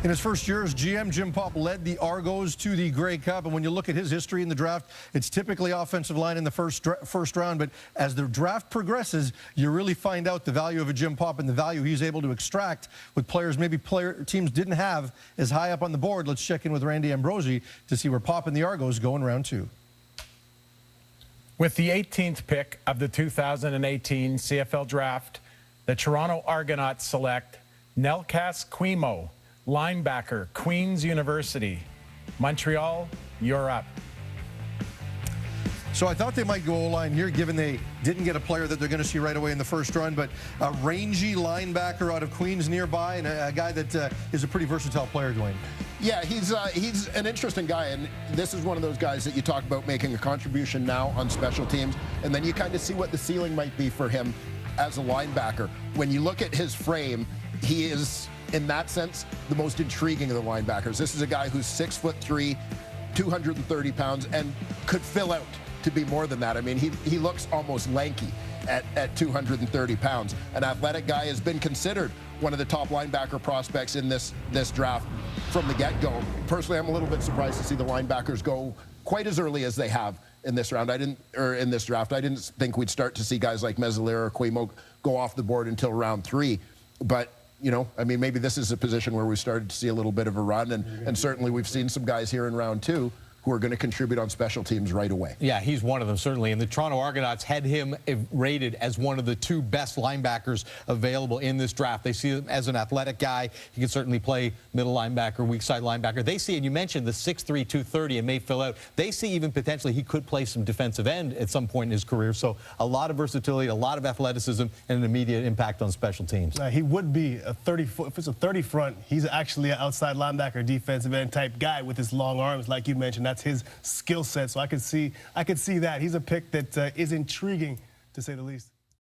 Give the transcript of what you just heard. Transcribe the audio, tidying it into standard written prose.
In his first year as GM, Jim Popp led the Argos to the Grey Cup, and when you look at his history in the draft, it's typically offensive line in the first round, but as the draft progresses, you really find out the value of a Jim Popp and the value he's able to extract with players maybe teams didn't have as high up on the board. Let's check in with Randy Ambrosi to see where Popp and the Argos go in round 2. With the 18th pick of the 2018 CFL Draft, the Toronto Argonauts select Nelkas Kwemo, linebacker, Queen's University. Montreal, you're up. So I thought they might go O-line here, given they didn't get a player that they're going to see right away in the first run, but a rangy linebacker out of Queens nearby, and a guy that is a pretty versatile player, Dwayne. Yeah, he's an interesting guy, and this is one of those guys that you talk about making a contribution now on special teams, and then you kind of see what the ceiling might be for him as a linebacker. When you look at his frame, he is, in that sense, the most intriguing of the linebackers. This is a guy who's 6'3", 230 pounds, and could fill out to be more than that. I mean, he looks almost lanky at 230 pounds. An athletic guy, has been considered one of the top linebacker prospects in this draft from the get-go. Personally, I'm a little bit surprised to see the linebackers go quite as early as they have in this round. In this draft. I didn't think we'd start to see guys like Meslier or Kwemo go off the board until round 3. But you know, I mean, maybe this is a position where we started to see a little bit of a run, and certainly we've seen some guys here in round 2 who are going to contribute on special teams right away. Yeah, he's one of them, certainly. And the Toronto Argonauts had him rated as one of the 2 best linebackers available in this draft. They see him as an athletic guy. He can certainly play middle linebacker, weak side linebacker. They see, and you mentioned the 6'3", 230 and may fill out. They see even potentially he could play some defensive end at some point in his career. So a lot of versatility, a lot of athleticism, and an immediate impact on special teams. He would be a 30 foot, if it's a 30 front, he's actually an outside linebacker, defensive end type guy with his long arms, like you mentioned. That's his skill set, so I could see that. He's a pick that is intriguing, to say the least.